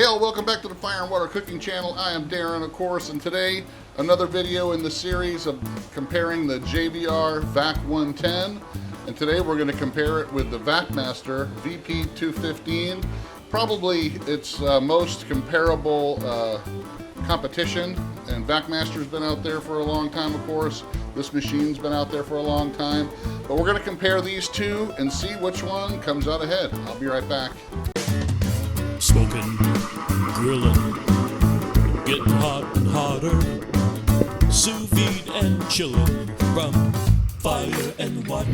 Hey all, welcome back to the Fire and Water Cooking Channel. I am Darren, of course, and today another video in the series of comparing the JVR Vac110. And today we're going to compare it with the Vacmaster VP215. Probably its most comparable competition. And Vacmaster's been out there for a long time, of course. This machine's been out there for a long time. But we're going to compare these two and see which one comes out ahead. I'll be right back. Smoking, grilling, getting hot and hotter, sous vide and chilling from fire and water.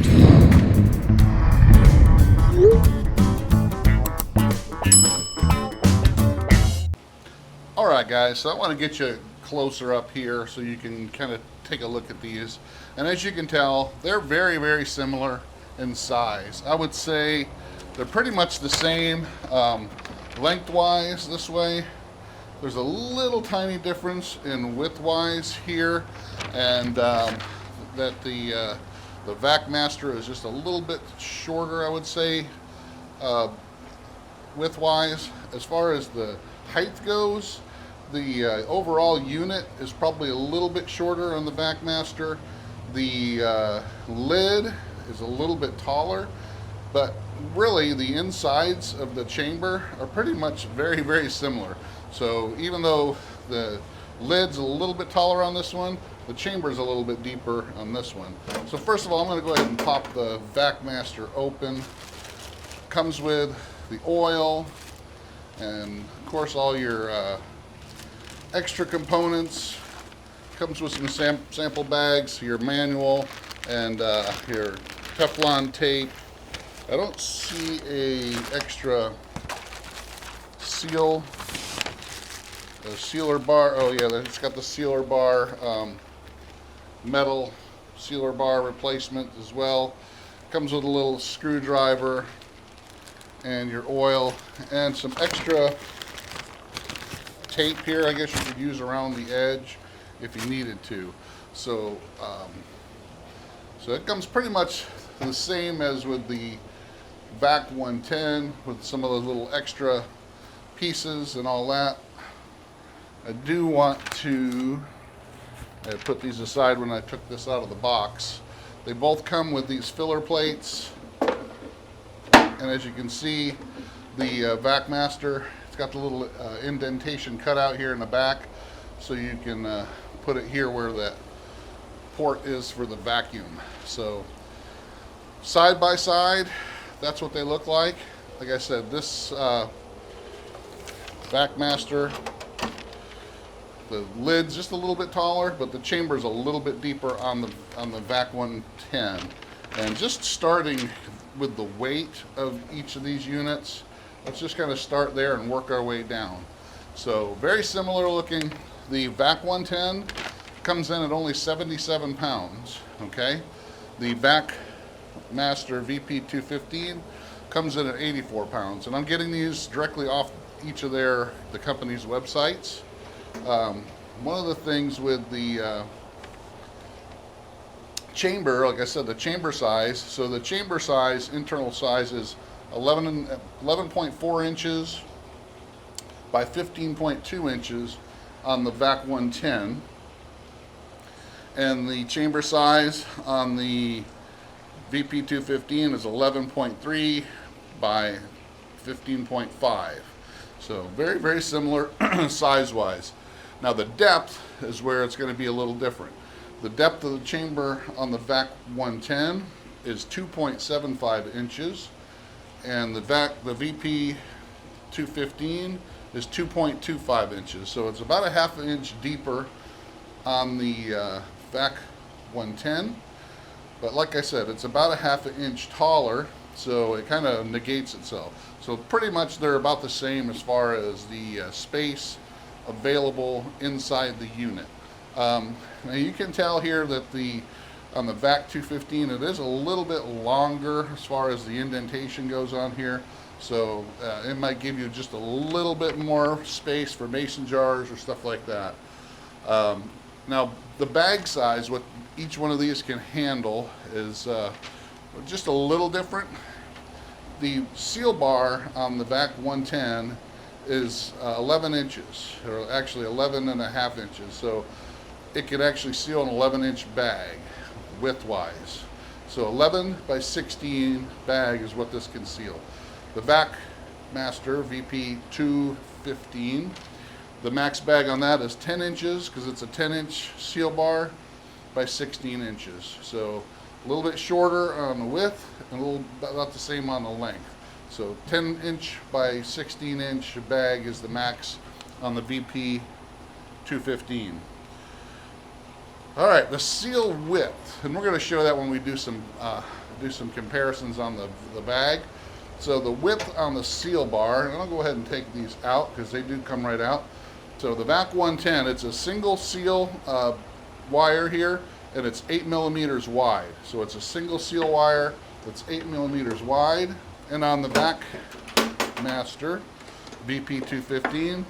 Alright guys, so I want to get you closer up here so you can kind of take a look at these. And as you can tell, they're very, very similar in size. I would say they're pretty much the same. Lengthwise this way, there's a little tiny difference in widthwise here, and that the Vacmaster is just a little bit shorter, I would say, widthwise. As far as the height goes, the overall unit is probably a little bit shorter on the Vacmaster. The lid is a little bit taller, but really the insides of the chamber are pretty much very, very similar. So even though the lid's a little bit taller on this one, the chamber's a little bit deeper on this one. So first of all, I'm going to go ahead and pop the Vacmaster open. Comes with the oil and of course all your extra components. Comes with some sample bags, your manual, and your Teflon tape. I don't see a extra sealer bar. Oh yeah, it's got the sealer bar, metal sealer bar replacement as well. Comes with a little screwdriver and your oil and some extra tape here. I guess you could use around the edge if you needed to. So, so it comes pretty much the same as with the Vac110 with some of those little extra pieces and all that. I do want to put these aside when I took this out of the box. They both come with these filler plates, and as you can see, the Vacmaster, it's got the little indentation cut out here in the back, so you can put it here where that port is for the vacuum. So side by side, that's what they look like. Like I said, this Vacmaster, the lid's just a little bit taller, but the chamber's a little bit deeper on the Vac110. And just starting with the weight of each of these units, let's just kind of start there and work our way down. So very similar looking. The Vac110 comes in at only 77 pounds, okay? The Vacmaster VP215 comes in at 84 pounds, and I'm getting these directly off each of the company's websites. One of the things with the chamber, like I said, the chamber size, so the chamber size, internal size is 11.4 inches by 15.2 inches on the Vac110, and the chamber size on the VP215 is 11.3 by 15.5. So very, very similar size-wise. Now the depth is where it's going to be a little different. The depth of the chamber on the Vac110 is 2.75 inches, and the VP215 is 2.25 inches. So it's about a half an inch deeper on the Vac110. But like I said, it's about a half an inch taller, so it kind of negates itself. So pretty much they're about the same as far as the space available inside the unit. Now you can tell here that on the Vac215 it is a little bit longer as far as the indentation goes on here. So it might give you just a little bit more space for mason jars or stuff like that. Now the bag size, what each one of these can handle, is just a little different. The seal bar on the Vac110 is 11 inches, or actually 11.5 inches. So it can actually seal an 11-inch bag width-wise. So 11 by 16 bag is what this can seal. The Vacmaster VP215, the max bag on that is 10 inches because it's a 10-inch seal bar by 16 inches. So a little bit shorter on the width and a little about the same on the length. So 10-inch by 16-inch bag is the max on the VP215. All right, the seal width, and we're going to show that when we do some comparisons on the bag. So the width on the seal bar, and I'll go ahead and take these out because they do come right out. So the Vac110, it's a single seal wire here, and it's 8 millimeters wide. So it's a single seal wire that's 8 millimeters wide. And on the Vacmaster VP215,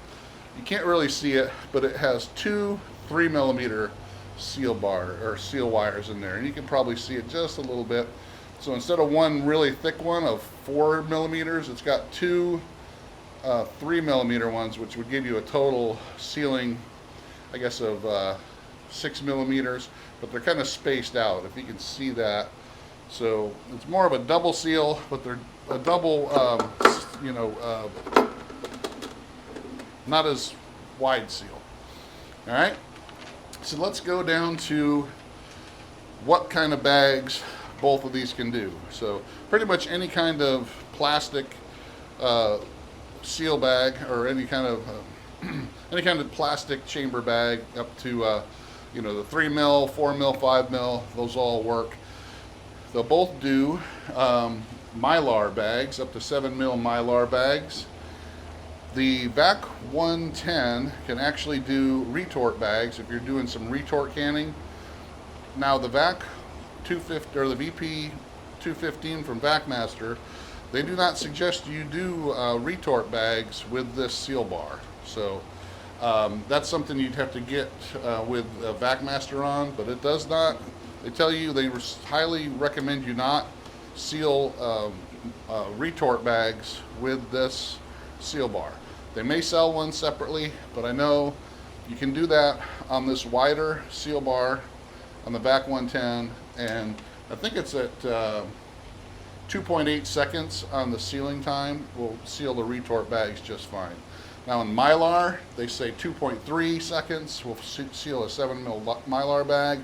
you can't really see it, but it has two 3 millimeter seal bar or seal wires in there, and you can probably see it just a little bit. So instead of one really thick one of 4 millimeters, it's got two 3 millimeter ones, which would give you a total sealing, I guess, of 6 millimeters, but they're kind of spaced out, if you can see that. So it's more of a double seal, but they're a double, not as wide seal. All right. So let's go down to what kind of bags both of these can do. So pretty much any kind of plastic seal bag, or any kind of plastic chamber bag up to the 3 mil, 4 mil, 5 mil, those all work. They'll both do Mylar bags, up to 7 mil Mylar bags. The Vac110 can actually do retort bags if you're doing some retort canning. Now the Vac215 or the VP215 from Vacmaster, they do not suggest you do retort bags with this seal bar. So that's something you'd have to get with Vacmaster on, but it does not. They tell you, they highly recommend you not seal retort bags with this seal bar. They may sell one separately, but I know you can do that on this wider seal bar on the Vac110, and I think it's at 2.8 seconds on the sealing time will seal the retort bags just fine. Now in Mylar, they say 2.3 seconds will seal a 7 mil Mylar bag,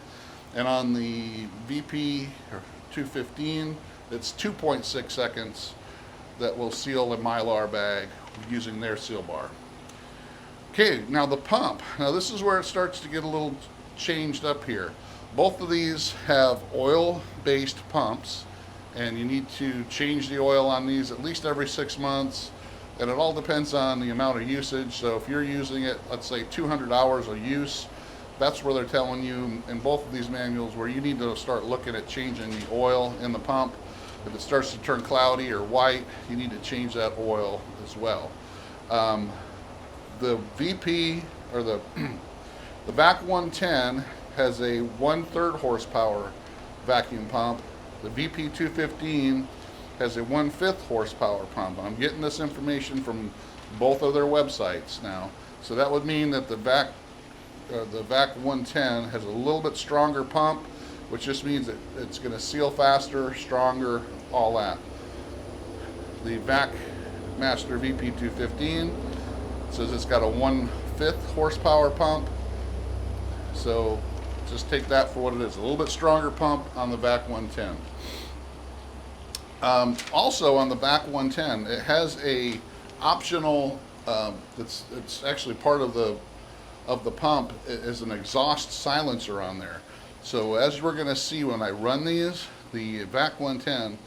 and on the VP215, it's 2.6 seconds that will seal a Mylar bag using their seal bar. Okay, now the pump. Now this is where it starts to get a little changed up here. Both of these have oil-based pumps, and you need to change the oil on these at least every 6 months, and it all depends on the amount of usage. So if you're using it, let's say 200 hours of use, that's where they're telling you in both of these manuals where you need to start looking at changing the oil in the pump. If it starts to turn cloudy or white, you need to change that oil as well. The VP, or the Vac110 has a 1/3 horsepower vacuum pump. The VP215 has a 1/5 horsepower pump. I'm getting this information from both of their websites now. So that would mean that the Vac110 has a little bit stronger pump, which just means that it's going to seal faster, stronger, all that. The Vacmaster VP215 says it's got a 1/5 horsepower pump. So just take that for what it is, a little bit stronger pump on the Vac110. Also on the Vac110, it has a optional, it's actually part of the pump, is an exhaust silencer on there. So as we're going to see when I run these, the Vac110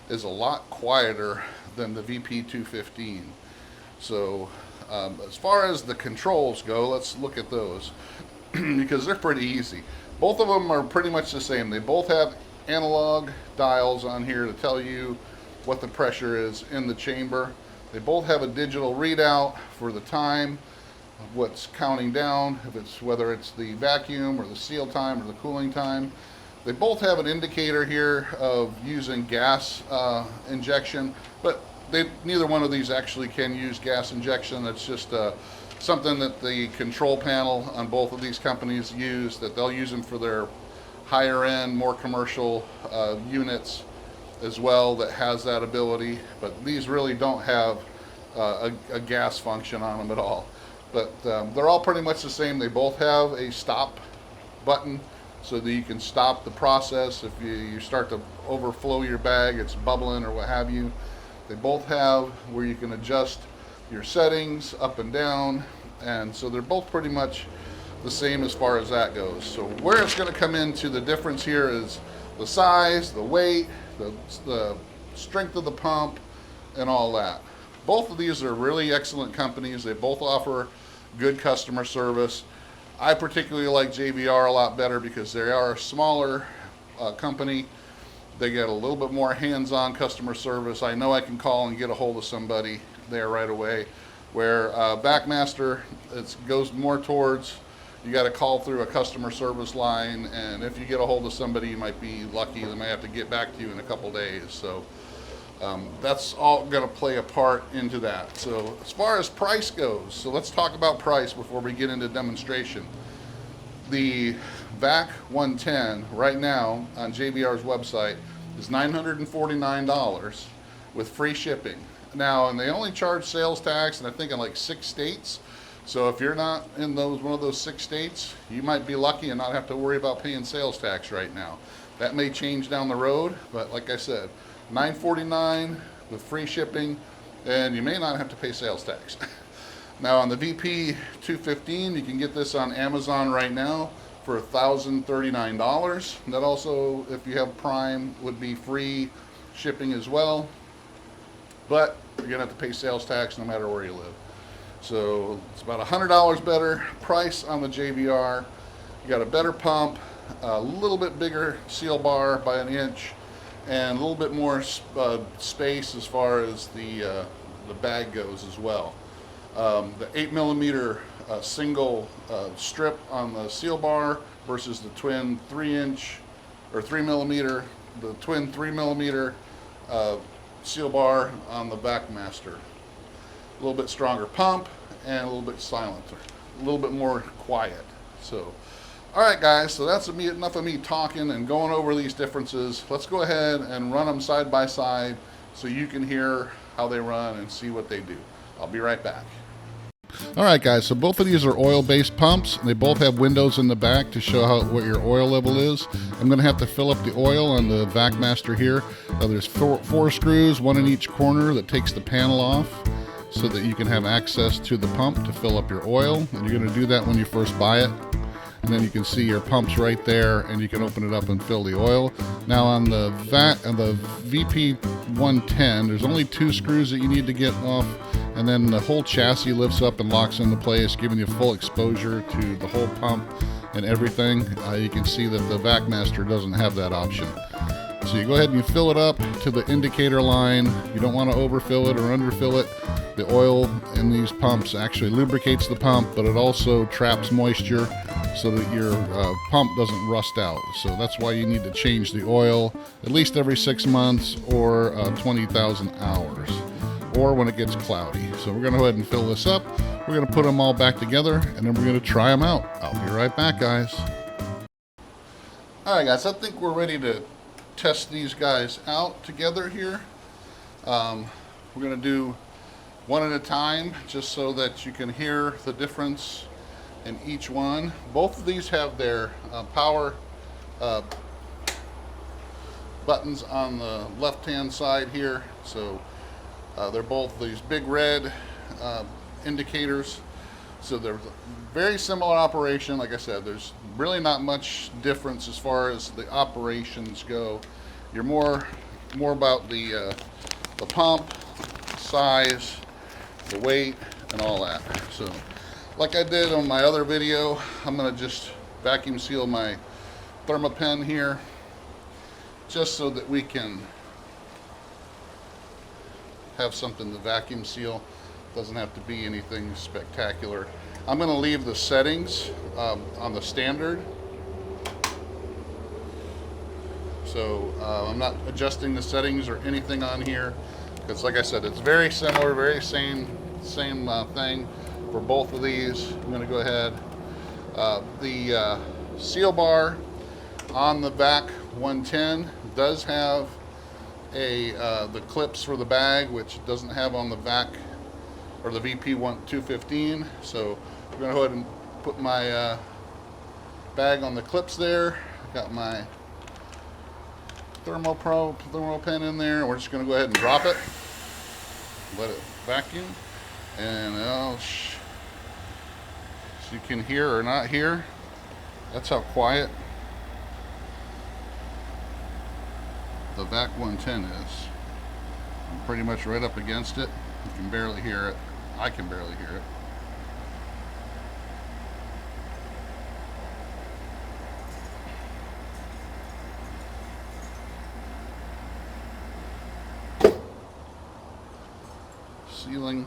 is a lot quieter than the VP215. So as far as the controls go, let's look at those because they're pretty easy. Both of them are pretty much the same. They both have analog dials on here to tell you what the pressure is in the chamber. They both have a digital readout for the time, what's counting down, whether it's the vacuum or the seal time or the cooling time. They both have an indicator here of using gas injection, but neither one of these actually can use gas injection. That's just something that the control panel on both of these companies use, that they'll use them for their higher end, more commercial units as well, that has that ability. But these really don't have a gas function on them at all. But they're all pretty much the same. They both have a stop button so that you can stop the process if you start to overflow your bag, it's bubbling or what have you. They both have where you can adjust your settings up and down, and so they're both pretty much the same as far as that goes. So where it's going to come into the difference here is the size, the weight, the strength of the pump, and all that. Both of these are really excellent companies. They both offer good customer service. I particularly like JVR a lot better because they are a smaller company. They get a little bit more hands-on customer service. I know I can call and get a hold of somebody there right away. Where Vacmaster, it goes more towards, you got to call through a customer service line, and if you get a hold of somebody, you might be lucky. They may have to get back to you in a couple days. So that's all going to play a part into that. So as far as price goes, so let's talk about price before we get into demonstration. The Vac110 right now on JVR's website is $949 with free shipping. Now, and they only charge sales tax, and I think in like 6 states. So if you're not in one of those 6 states, you might be lucky and not have to worry about paying sales tax right now. That may change down the road, but like I said, $949 with free shipping, and you may not have to pay sales tax. Now on the VP215, you can get this on Amazon right now for $1,039. That also, if you have Prime, would be free shipping as well. But you're gonna have to pay sales tax no matter where you live. So it's about $100 better price on the JVR. You got a better pump, a little bit bigger seal bar by an inch, and a little bit more space as far as the bag goes as well. The 8mm single strip on the seal bar versus the twin 3-inch or 3mm, the twin 3mm seal bar on the Vacmaster. A little bit stronger pump and a little bit silenter, a little bit more quiet. So, all right, guys. So that's enough of me talking and going over these differences. Let's go ahead and run them side by side so you can hear how they run and see what they do. I'll be right back. All right, guys, so both of these are oil-based pumps. They both have windows in the back to show what your oil level is. I'm going to have to fill up the oil on the Vacmaster here. There's four screws, one in each corner, that takes the panel off so that you can have access to the pump to fill up your oil. And you're going to do that when you first buy it. And then you can see your pumps right there, and you can open it up and fill the oil. Now on the VP110, there's only 2 screws that you need to get off, and then the whole chassis lifts up and locks into place, giving you full exposure to the whole pump and everything. You can see that the Vacmaster doesn't have that option. So you go ahead and you fill it up to the indicator line. You don't want to overfill it or underfill it. The oil in these pumps actually lubricates the pump, but it also traps moisture so that your pump doesn't rust out. So that's why you need to change the oil at least every 6 months or 20,000 hours, or when it gets cloudy. So we're going to go ahead and fill this up. We're going to put them all back together, and then we're going to try them out. I'll be right back, guys. All right, guys, I think we're ready to test these guys out together here. We're going to do one at a time just so that you can hear the difference in each one. Both of these have their power buttons on the left-hand side here. So they're both these big red indicators. So they're very similar operation. Like I said, there's really not much difference as far as the operations go. You're more about the pump, size, the weight, and all that. So like I did on my other video, I'm going to just vacuum seal my Thermapen here just so that we can have something to vacuum seal. Doesn't have to be anything spectacular. I'm going to leave the settings on the standard. So I'm not adjusting the settings or anything on here. because like I said, it's very similar, very same thing for both of these. I'm going to go ahead. The seal bar on the Vac110 does have the clips for the bag, which it doesn't have on the Vac or the VP215. So I'm going to go ahead and put my bag on the clips there. I got my thermal pen in there. We're just going to go ahead and drop it, let it vacuum, and as you can hear or not hear, that's how quiet the Vac110 is. I'm pretty much right up against it. You can barely hear it. I can barely hear it. Sealing.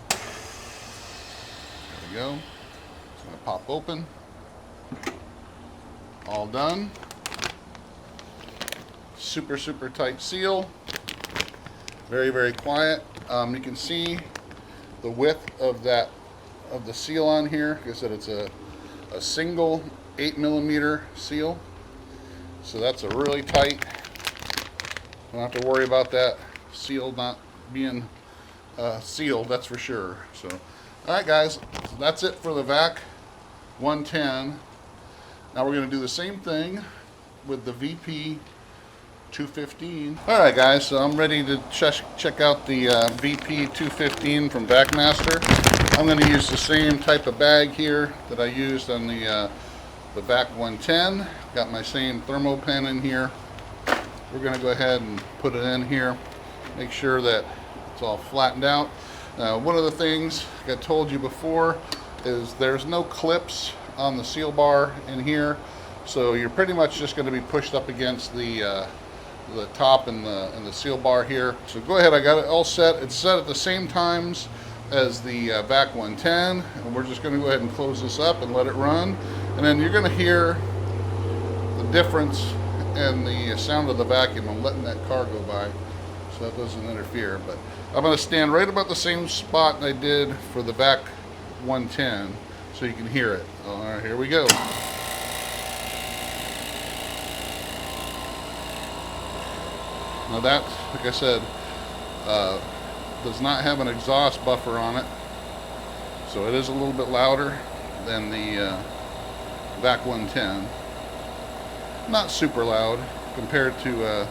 There we go. It's going to pop open. All done. Super tight seal. Very quiet. You can see the width of the seal on here. Like I said, it's a single 8mm seal. So that's a really tight. Don't have to worry about that seal not being sealed, that's for sure. So, all right, guys, so that's it for the Vac110. Now we're going to do the same thing with the VP215. All right, guys, so I'm ready to check out the VP215 from Vacmaster. I'm going to use the same type of bag here that I used on the Vac110. Got my same thermo pen in here. We're going to go ahead and put it in here. Make sure that it's all flattened out. One of the things like I told you before is there's no clips on the seal bar in here, so you're pretty much just going to be pushed up against the top and the seal bar here. So go ahead, I got it all set. It's set at the same times as the Vac110, and we're just going to go ahead and close this up and let it run, and then you're going to hear the difference in the sound of the vacuum. I'm letting that car go by so that doesn't interfere, but I'm going to stand right about the same spot I did for the Vac110 so you can hear it. All right, here we go. Now that, like I said, does not have an exhaust buffer on it, so it is a little bit louder than the Vac110. Not super loud compared to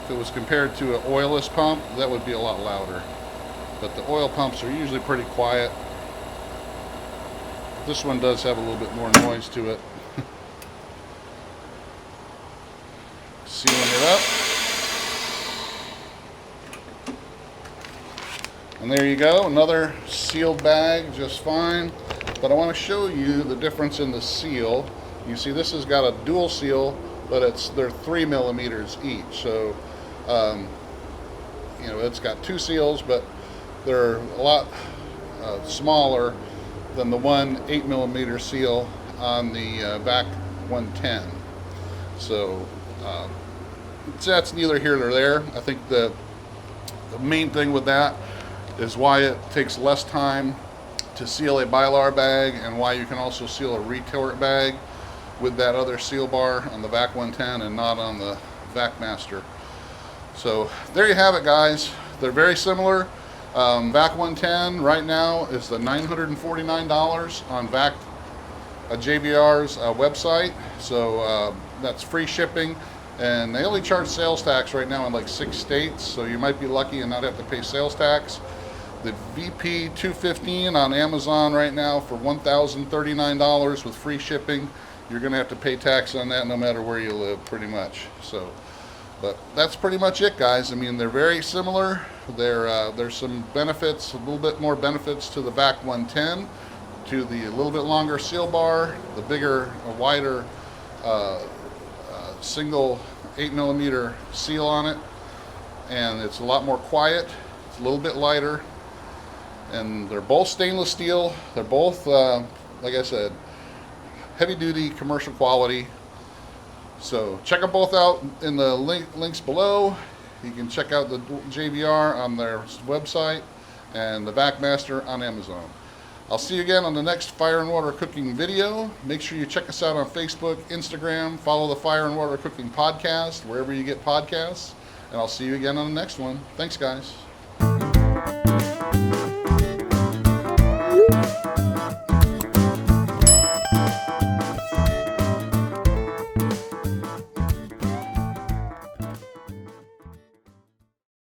if it was compared to an oilless pump, that would be a lot louder. But the oil pumps are usually pretty quiet. This one does have a little bit more noise to it. Sealing it up. And there you go, another sealed bag, just fine. But I want to show you the difference in the seal. You see this has got a dual seal, but they're 3mm each. So you know, it's got two seals, but they're a lot smaller than the one 8mm seal on the Vac110. So that's neither here nor there. I think the main thing with that is why it takes less time to seal a Mylar bag, and why you can also seal a retort bag with that other seal bar on the Vac110 and not on the Vacmaster. So there you have it, guys. They're very similar. Vac110 right now is the $949 on JVR's website. So that's free shipping, and they only charge sales tax right now in like 6 states. So you might be lucky and not have to pay sales tax. The VP215 on Amazon right now for $1,039 with free shipping. You're going to have to pay tax on that no matter where you live, pretty much. So, but that's pretty much it, guys. I mean, they're very similar. There's some benefits, a little bit more benefits to the Vac110, to the little bit longer seal bar, the bigger, wider single 8mm seal on it, and it's a lot more quiet. It's a little bit lighter, and they're both stainless steel. They're both, like I said, heavy duty commercial quality. So check them both out in the links below. You can check out the JVR on their website and the Vacmaster on Amazon. I'll see you again on the next Fire and Water Cooking video. Make sure you check us out on Facebook, Instagram, follow the Fire and Water Cooking podcast, wherever you get podcasts, and I'll see you again on the next one. Thanks, guys.